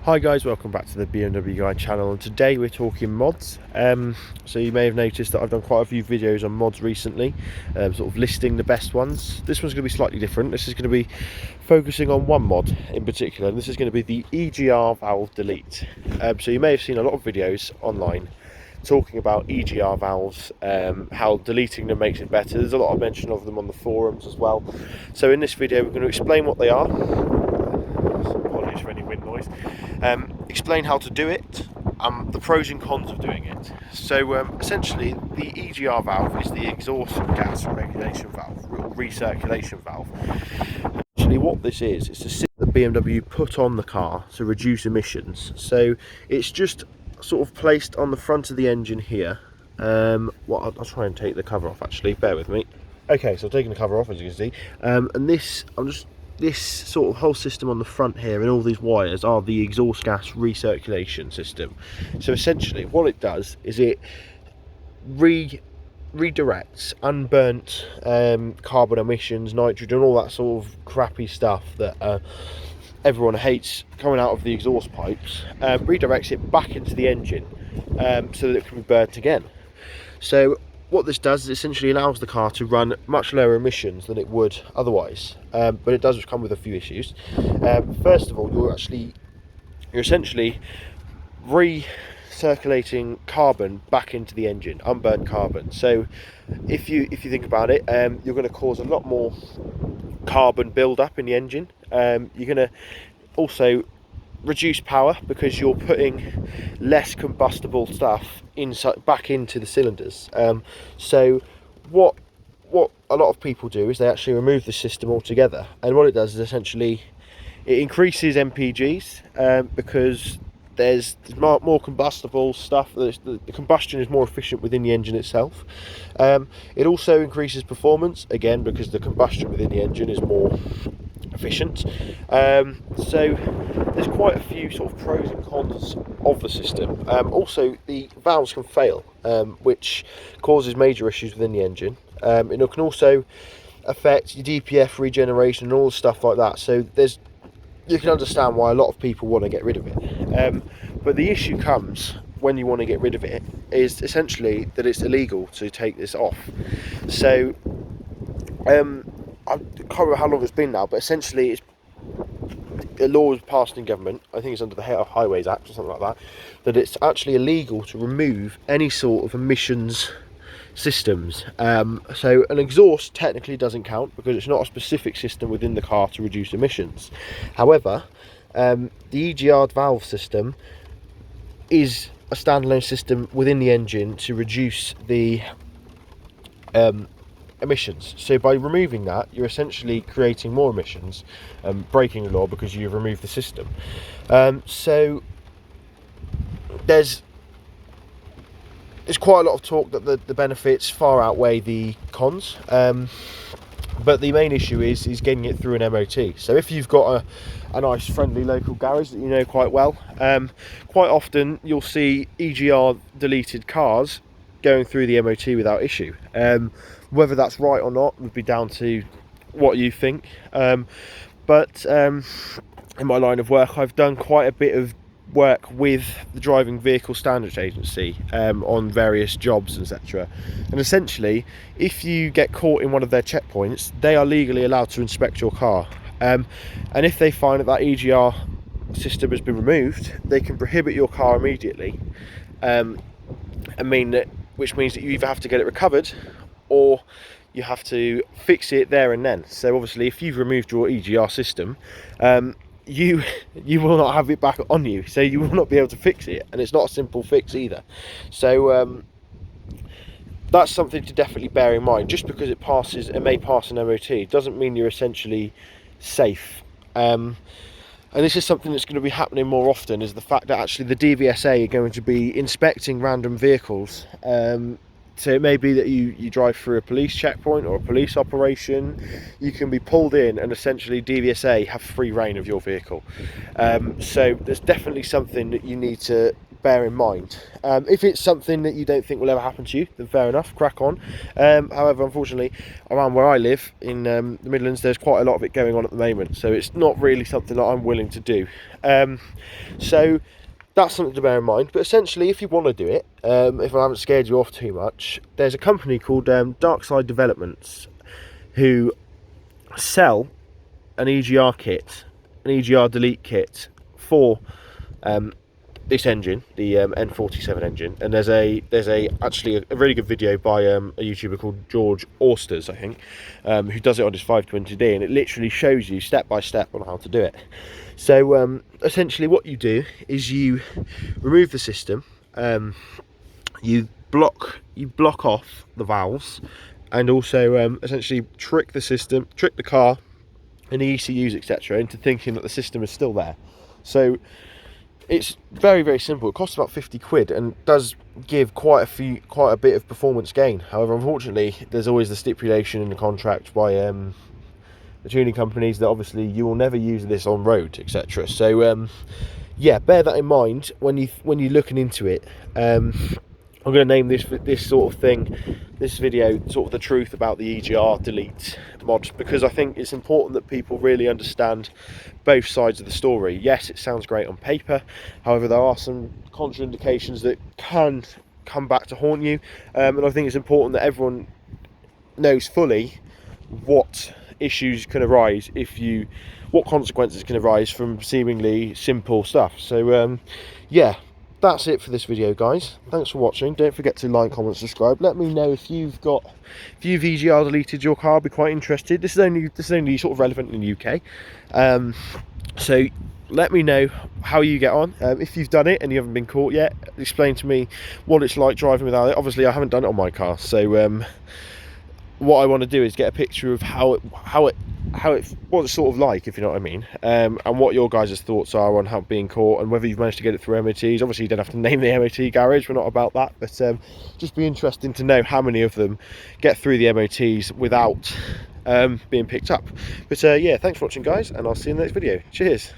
Hi guys, welcome back to the BMW Guide channel, and today we're talking mods. So you may have noticed that I've done quite a few videos on mods recently, sort of listing the best ones. This one's going to be slightly different. This is going to be focusing on one mod in particular, and this is going to be the EGR valve delete. So you may have seen a lot of videos online talking about EGR valves, how deleting them makes it better. There's a lot of mention of them on the forums as well. So in this video we're going to explain what they are. Apologies for any wind noise. Explain how to do it, the pros and cons of doing it. So essentially the EGR valve is the exhaust gas regulation valve, or recirculation valve. Actually what this is, it's a system that BMW put on the car to reduce emissions. So it's just sort of placed on the front of the engine here. I'll try and take the cover off actually, bear with me. Okay, so I'm taking the cover off, as you can see, and this sort of whole system on the front here and all these wires are the exhaust gas recirculation system. So essentially what it does is it redirects unburnt carbon emissions, nitrogen, all that sort of crappy stuff that everyone hates coming out of the exhaust pipes, redirects it back into the engine so that it can be burnt again. So what this does is essentially allows the car to run much lower emissions than it would otherwise, but it does come with a few issues. First of all, you're essentially recirculating carbon back into the engine, unburnt carbon. So if you think about it, you're going to cause a lot more carbon build up in the engine. You're going to also reduce power because you're putting less combustible stuff back into the cylinders. So what a lot of people do is they actually remove the system altogether, and what it does is essentially it increases MPGs because there's more combustible stuff. The combustion is more efficient within the engine itself. It also increases performance, again because the combustion within the engine is more efficient. So there's quite a few sort of pros and cons of the system. Also the valves can fail, which causes major issues within the engine. It can also affect your DPF regeneration and all the stuff like that. So you can understand why a lot of people want to get rid of it. But the issue comes when you want to get rid of it is essentially that it's illegal to take this off. So I can't remember how long it's been now, but essentially a law was passed in government, I think it's under the Highways Act or something like that it's actually illegal to remove any sort of emissions systems. So an exhaust technically doesn't count because it's not a specific system within the car to reduce emissions. However, the EGR valve system is a standalone system within the engine to reduce the emissions. So by removing that, you're essentially creating more emissions, breaking the law because you've removed the system. So there's quite a lot of talk that the benefits far outweigh the cons, but the main issue is getting it through an MOT. So if you've got a nice friendly local garage that you know quite well, quite often you'll see EGR deleted cars going through the MOT without issue. Whether that's right or not would be down to what you think, but in my line of work I've done quite a bit of work with the Driving Vehicle Standards Agency on various jobs, etc. And essentially if you get caught in one of their checkpoints, they are legally allowed to inspect your car, and if they find that EGR system has been removed, they can prohibit your car immediately, which means that you either have to get it recovered or you have to fix it there and then. So obviously if you've removed your EGR system, you will not have it back on you, so you will not be able to fix it, and it's not a simple fix either. So that's something to definitely bear in mind. Just because it may pass an MOT doesn't mean you're essentially safe. And this is something that's going to be happening more often, is the fact that actually the DVSA are going to be inspecting random vehicles. So it may be that you drive through a police checkpoint or a police operation, you can be pulled in and essentially DVSA have free reign of your vehicle. So there's definitely something that you need to bear in mind. If it's something that you don't think will ever happen to you, then fair enough, crack on. However, unfortunately, around where I live in the Midlands, there's quite a lot of it going on at the moment, so it's not really something that I'm willing to do. So that's something to bear in mind. But essentially, if you want to do it, if I haven't scared you off too much, there's a company called Darkside Developments who sell an EGR kit, an EGR Delete kit for this engine, the N47 engine. And there's actually a really good video by a YouTuber called George Austers, I think, who does it on his 520D, and it literally shows you step by step on how to do it. So essentially what you do is you remove the system, you block off the valves, and also essentially trick the car and the ECUs, etc., into thinking that the system is still there. So it's very, very simple. It costs about 50 quid and does give quite a bit of performance gain. However, unfortunately, there's always the stipulation in the contract by the tuning companies that obviously you will never use this on road, etc. So yeah, bear that in mind when you're looking into it. I'm going to name this sort of thing, this video, sort of the truth about the EGR Delete mod, because I think it's important that people really understand both sides of the story. Yes, it sounds great on paper, however there are some contraindications that can come back to haunt you, and I think it's important that everyone knows fully what issues can arise what consequences can arise from seemingly simple stuff. So yeah, that's it for this video, guys. Thanks for watching. Don't forget to like, comment, subscribe. Let me know if you've EGR deleted your car. I'd be quite interested. This is only sort of relevant in the UK, so let me know how you get on. If you've done it and you haven't been caught yet, explain to me what it's like driving without it. Obviously I haven't done it on my car, so what I want to do is get a picture of what it's sort of like, if you know what I mean, and what your guys' thoughts are on how being caught and whether you've managed to get it through MOTs. Obviously you don't have to name the MOT garage, we're not about that, but just be interesting to know how many of them get through the MOTs without being picked up. But yeah, thanks for watching, guys, and I'll see you in the next video. Cheers.